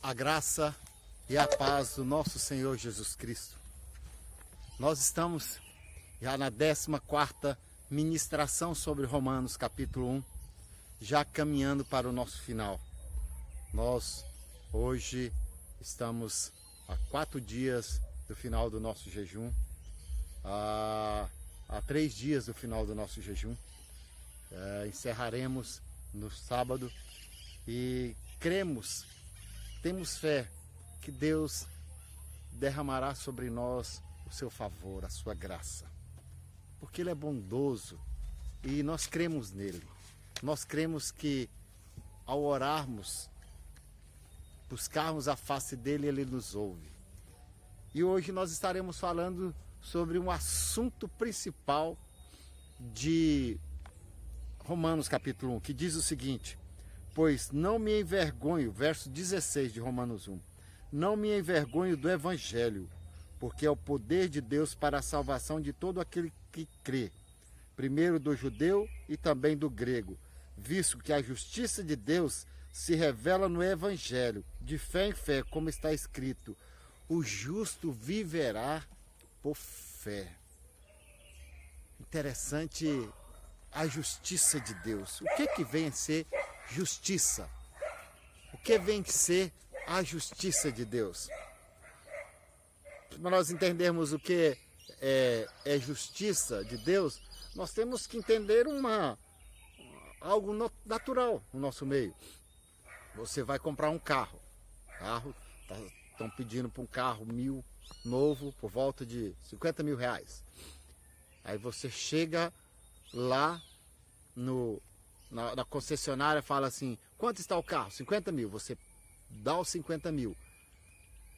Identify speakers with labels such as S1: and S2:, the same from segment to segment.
S1: A graça e a paz do nosso Senhor Jesus Cristo. Nós estamos já na 14ª ministração sobre Romanos capítulo 1, já caminhando para o nosso final. Nós hoje estamos a 4 dias do final do nosso jejum, a 3 dias do final do nosso jejum. Encerraremos no sábado e temos fé que Deus derramará sobre nós o seu favor, a sua graça. Porque Ele é bondoso e nós cremos nele. Nós cremos que ao orarmos, buscarmos a face dele, Ele nos ouve. E hoje nós estaremos falando sobre um assunto principal de Romanos capítulo 1, que diz o seguinte: pois não me envergonho, verso 16 de Romanos 1, não me envergonho do Evangelho, porque é o poder de Deus para a salvação de todo aquele que crê, primeiro do judeu e também do grego, visto que a justiça de Deus se revela no Evangelho, de fé em fé, como está escrito, o justo viverá por fé. Interessante a justiça de Deus. O que vem a ser justiça? O que vem a ser a justiça de Deus? Para nós entendermos o que é justiça de Deus, nós temos que entender algo natural no nosso meio. Você vai comprar um carro. Estão pedindo para um carro novo por volta de 50 mil reais. Aí você chega lá na concessionária, fala assim: quanto está o carro? 50 mil. Você dá os 50 mil.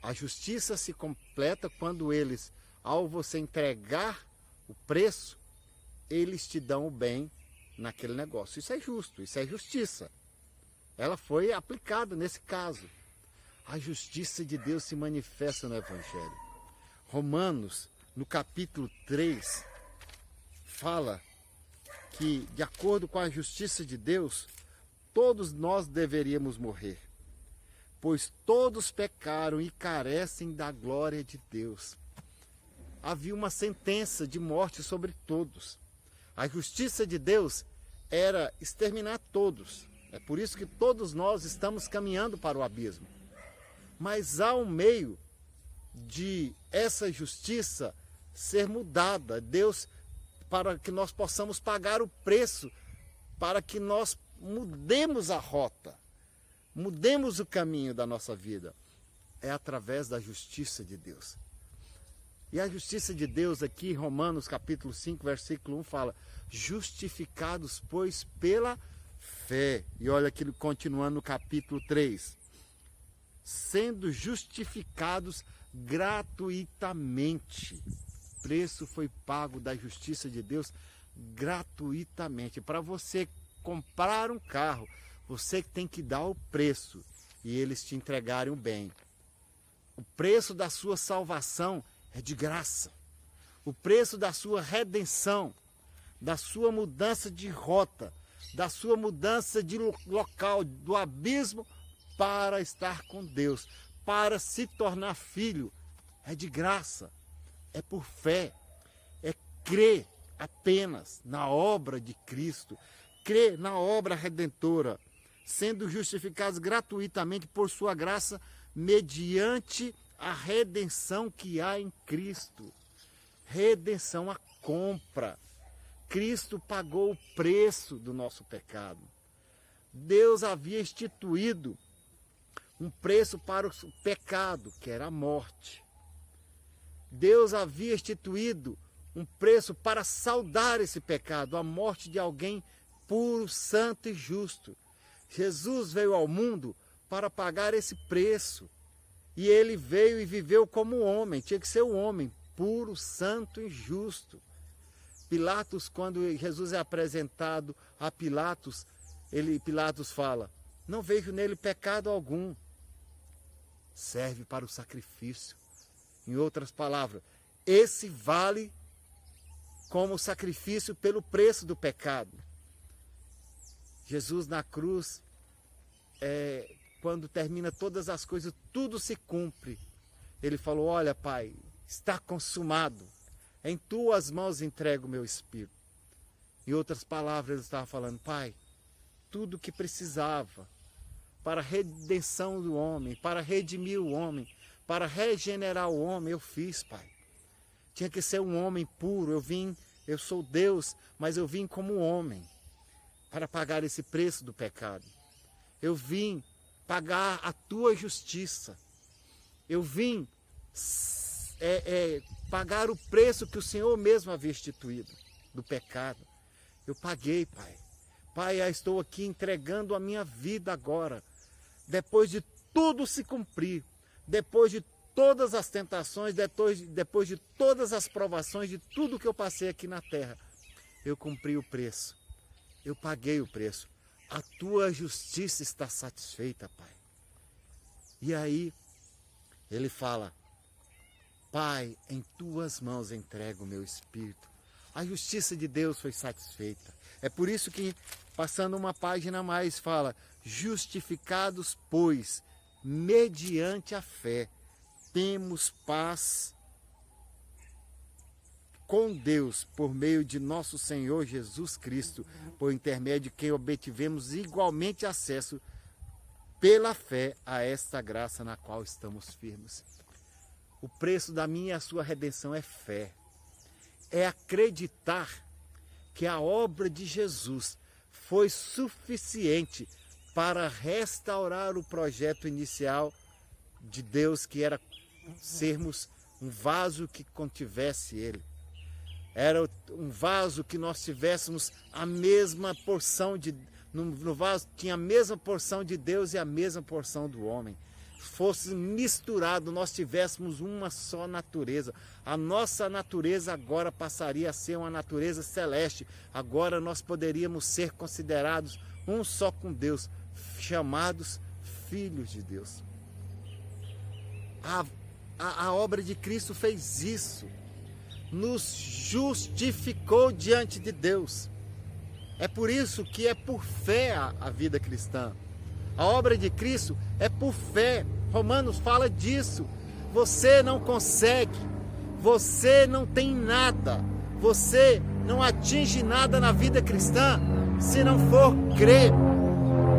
S1: A justiça se completa quando eles, ao você entregar o preço, eles te dão o bem naquele negócio. Isso é justo, isso é justiça. Ela foi aplicada nesse caso. A justiça de Deus se manifesta no Evangelho. Romanos, no capítulo 3, fala que, de acordo com a justiça de Deus, todos nós deveríamos morrer, pois todos pecaram e carecem da glória de Deus. Havia uma sentença de morte sobre todos. A justiça de Deus era exterminar todos. É por isso que todos nós estamos caminhando para o abismo. Mas há um meio de essa justiça ser mudada. Deus, para que nós possamos pagar o preço, para que nós mudemos a rota, mudemos o caminho da nossa vida. É através da justiça de Deus. E a justiça de Deus aqui, Romanos capítulo 5, versículo 1, fala: justificados, pois, pela fé. E olha aqui, continuando no capítulo 3. Sendo justificados gratuitamente. Preço foi pago da justiça de Deus gratuitamente. Para você comprar um carro, você tem que dar o preço e eles te entregarem o bem. O preço da sua salvação é de graça. O preço da sua redenção, da sua mudança de rota, da sua mudança de local, do abismo para estar com Deus, para se tornar filho, é de graça. É por fé, é crer apenas na obra de Cristo, crer na obra redentora, sendo justificados gratuitamente por sua graça, mediante a redenção que há em Cristo. Redenção, a compra. Cristo pagou o preço do nosso pecado. Deus havia instituído um preço para o pecado, que era a morte. Deus havia instituído um preço para saldar esse pecado, a morte de alguém puro, santo e justo. Jesus veio ao mundo para pagar esse preço. E ele veio e viveu como homem, tinha que ser um homem puro, santo e justo. Pilatos, quando Jesus é apresentado a Pilatos fala: não vejo nele pecado algum. Serve para o sacrifício. Em outras palavras, esse vale como sacrifício pelo preço do pecado. Jesus na cruz, quando termina todas as coisas, tudo se cumpre. Ele falou, olha, Pai, está consumado. Em tuas mãos entrego o meu espírito. Em outras palavras, ele estava falando, Pai, tudo que precisava para a redenção do homem, para redimir o homem, para regenerar o homem, eu fiz, Pai. Tinha que ser um homem puro. Eu sou Deus, mas eu vim como homem para pagar esse preço do pecado. Eu vim pagar a tua justiça. Eu vim pagar o preço que o Senhor mesmo havia instituído do pecado. Eu paguei, Pai. Pai, eu estou aqui entregando a minha vida agora. Depois de tudo se cumprir, depois de todas as tentações, depois de todas as provações, de tudo que eu passei aqui na terra, eu cumpri o preço. Eu paguei o preço. A tua justiça está satisfeita, Pai. E aí, ele fala, Pai, em tuas mãos entrego o meu espírito. A justiça de Deus foi satisfeita. É por isso que, passando uma página a mais, fala, justificados, pois, mediante a fé, temos paz com Deus por meio de nosso Senhor Jesus Cristo, por intermédio de quem obtivemos igualmente acesso pela fé a esta graça na qual estamos firmes. O preço da minha e a sua redenção é fé. É acreditar que a obra de Jesus foi suficiente para restaurar o projeto inicial de Deus, que era sermos um vaso que contivesse Ele. Era um vaso que nós tivéssemos a mesma porção no vaso tinha a mesma porção de Deus e a mesma porção do homem. Fosse misturado, nós tivéssemos uma só natureza. A nossa natureza agora passaria a ser uma natureza celeste. Agora nós poderíamos ser considerados um só com Deus, chamados filhos de Deus. A obra de Cristo fez isso. Nos justificou diante de Deus. É por isso que é por fé a vida cristã. A obra de Cristo é por fé. Romanos fala disso. Você não consegue, você não tem nada, você não atinge nada na vida cristã se não for crer.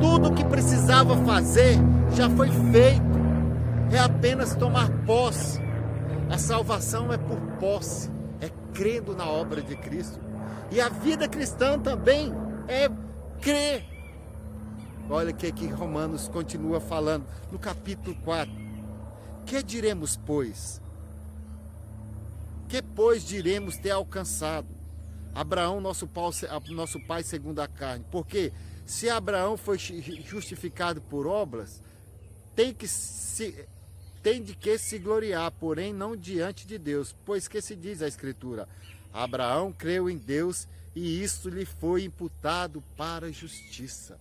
S1: Tudo o que precisava fazer já foi feito. É apenas tomar posse. A salvação é por posse, é crendo na obra de Cristo. E a vida cristã também é crer. Olha o que Romanos continua falando no capítulo 4. Que diremos, pois? Que, pois, diremos ter alcançado? Abraão, nosso pai segundo a carne. Porque se Abraão foi justificado por obras, tem de que se gloriar, porém não diante de Deus. Pois que se diz a Escritura? Abraão creu em Deus e isto lhe foi imputado para a justiça.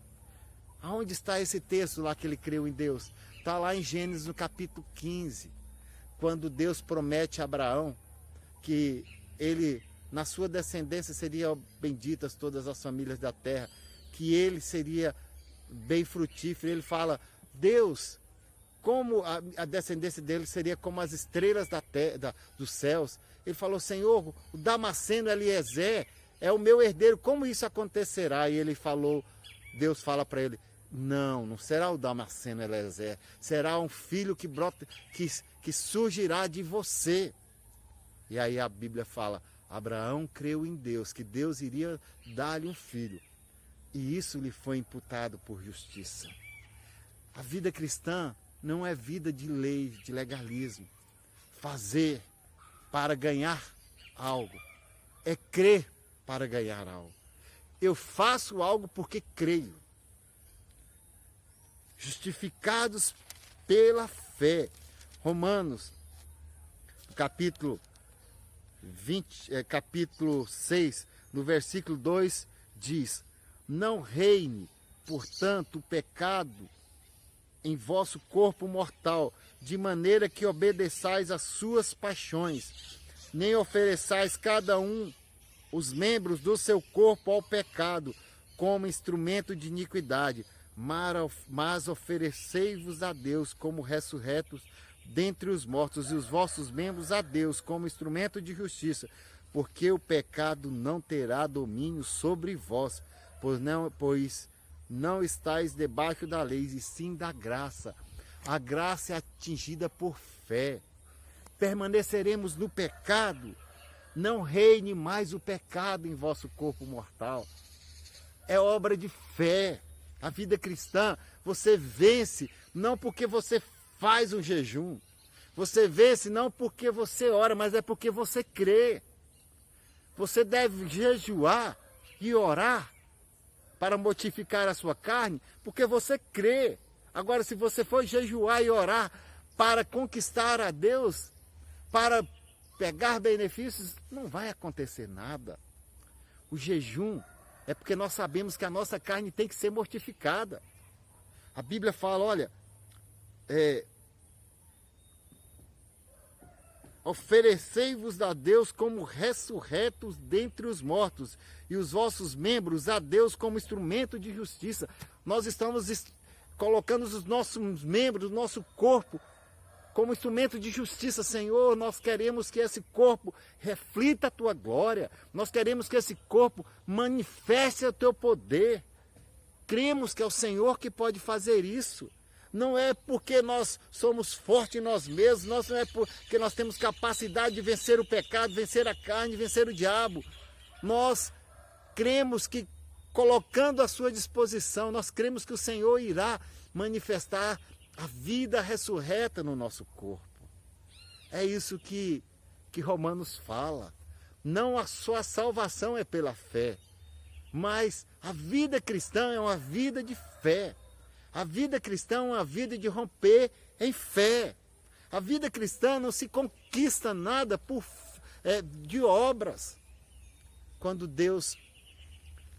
S1: Aonde está esse texto lá que ele creu em Deus? Está lá em Gênesis no capítulo 15, quando Deus promete a Abraão que ele, na sua descendência seriam benditas todas as famílias da terra, que ele seria bem frutífero. Ele fala, Deus, como a descendência dele seria como as estrelas dos céus. Ele falou, Senhor, o Damasceno Eliezer é o meu herdeiro, como isso acontecerá? E ele falou, Deus fala para ele, não será o Damasceno Eliezer, será um filho que surgirá de você. E aí a Bíblia fala, Abraão creu em Deus, que Deus iria dar-lhe um filho. E isso lhe foi imputado por justiça. A vida cristã não é vida de lei, de legalismo. Fazer para ganhar algo. É crer para ganhar algo. Eu faço algo porque creio. Justificados pela fé. Romanos, capítulo 6, no versículo 2, diz, não reine, portanto, o pecado em vosso corpo mortal, de maneira que obedeçais às suas paixões, nem ofereçais cada um os membros do seu corpo ao pecado, como instrumento de iniquidade, mas oferecei-vos a Deus como ressurretos dentre os mortos, e os vossos membros a Deus como instrumento de justiça, porque o pecado não terá domínio sobre vós, pois não estáis debaixo da lei, e sim da graça. A graça é atingida por fé. Permaneceremos no pecado, não reine mais o pecado em vosso corpo mortal. É obra de fé. A vida cristã, você vence não porque você faz um jejum. Você vence não porque você ora, mas é porque você crê. Você deve jejuar e orar para mortificar a sua carne, porque você crê. Agora, se você for jejuar e orar para conquistar a Deus, para pegar benefícios, não vai acontecer nada. O jejum é porque nós sabemos que a nossa carne tem que ser mortificada. A Bíblia fala, olha, oferecei-vos a Deus como ressurretos dentre os mortos, e os vossos membros a Deus como instrumento de justiça. Nós estamos colocando os nossos membros, o nosso corpo, como instrumento de justiça. Senhor, nós queremos que esse corpo reflita a tua glória. Nós queremos que esse corpo manifeste o teu poder. Cremos que é o Senhor que pode fazer isso. Não é porque nós somos fortes em nós mesmos, não é porque nós temos capacidade de vencer o pecado, vencer a carne, vencer o diabo. Nós cremos que, colocando à sua disposição, nós cremos que o Senhor irá manifestar a vida ressurreta no nosso corpo. É isso que Romanos fala. Não a sua salvação é pela fé, mas a vida cristã é uma vida de fé. A vida cristã é uma vida de romper em fé. A vida cristã não se conquista nada de obras. Quando Deus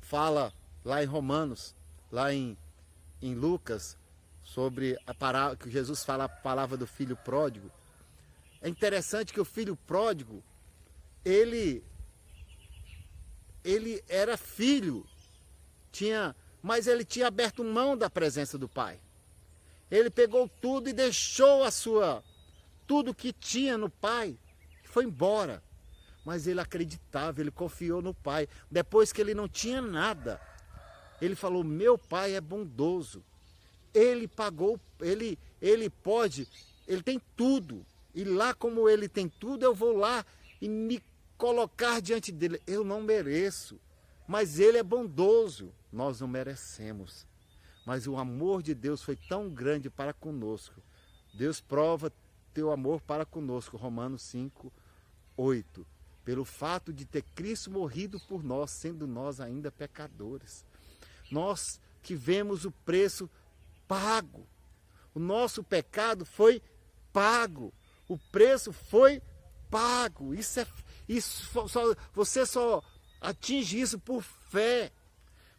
S1: fala lá em Romanos, lá em Lucas, sobre a palavra que Jesus fala, a palavra do filho pródigo, é interessante que o filho pródigo, ele era filho, mas ele tinha aberto mão da presença do pai. Ele pegou tudo e deixou tudo que tinha no pai, e foi embora. Mas ele acreditava, ele confiou no pai. Depois que ele não tinha nada, ele falou, meu pai é bondoso. Ele pagou, ele tem tudo. E lá como ele tem tudo, eu vou lá e me colocar diante dele. Eu não mereço, mas ele é bondoso. Nós não merecemos. Mas o amor de Deus foi tão grande para conosco. Deus prova teu amor para conosco. Romanos 5, 8. Pelo fato de ter Cristo morrido por nós, sendo nós ainda pecadores. Nós que vemos o preço pago. O nosso pecado foi pago. O preço foi pago. Você só atinge isso por fé.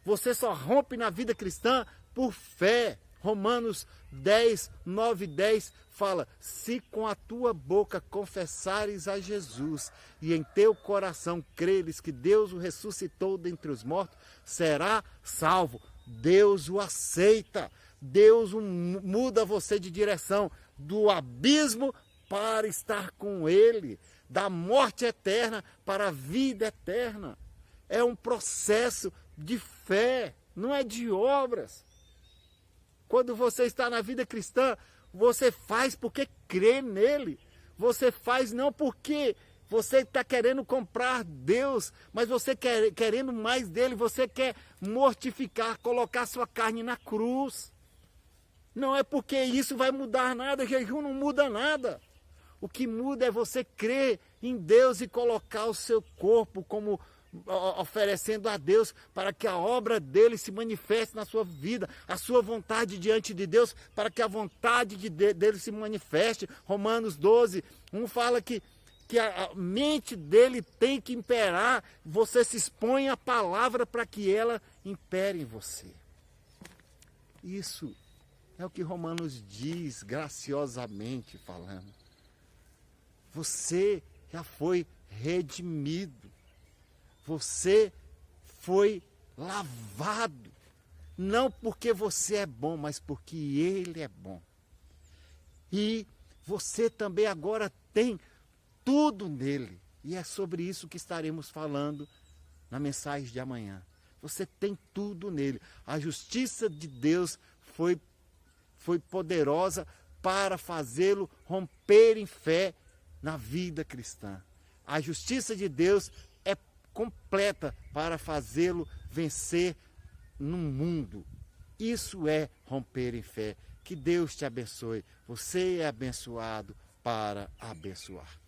S1: Você só rompe na vida cristã por fé. Romanos 10, 9 e 10 fala, se com a tua boca confessares a Jesus e em teu coração creres que Deus o ressuscitou dentre os mortos, será salvo. Deus o aceita. Deus muda você de direção do abismo para estar com Ele, da morte eterna para a vida eterna. É um processo de fé, não é de obras. Quando você está na vida cristã, você faz porque crê nele. Você faz não porque você está querendo comprar Deus, mas você querendo mais dele, você quer mortificar, colocar sua carne na cruz. Não é porque isso vai mudar nada, jejum não muda nada. O que muda é você crer em Deus e colocar o seu corpo como oferecendo a Deus para que a obra dele se manifeste na sua vida, a sua vontade diante de Deus, para que a vontade dele se manifeste. Romanos 12, 1 fala que a mente dele tem que imperar, você se expõe à palavra para que ela impere em você. Isso é o que Romanos diz, graciosamente falando. Você já foi redimido. Você foi lavado. não porque você é bom, mas porque Ele é bom. E você também agora tem tudo nele. E é sobre isso que estaremos falando na mensagem de amanhã. Você tem tudo nele. A justiça de Deus foi poderosa para fazê-lo romper em fé na vida cristã. A justiça de Deus é completa para fazê-lo vencer no mundo. Isso é romper em fé. Que Deus te abençoe. Você é abençoado para abençoar.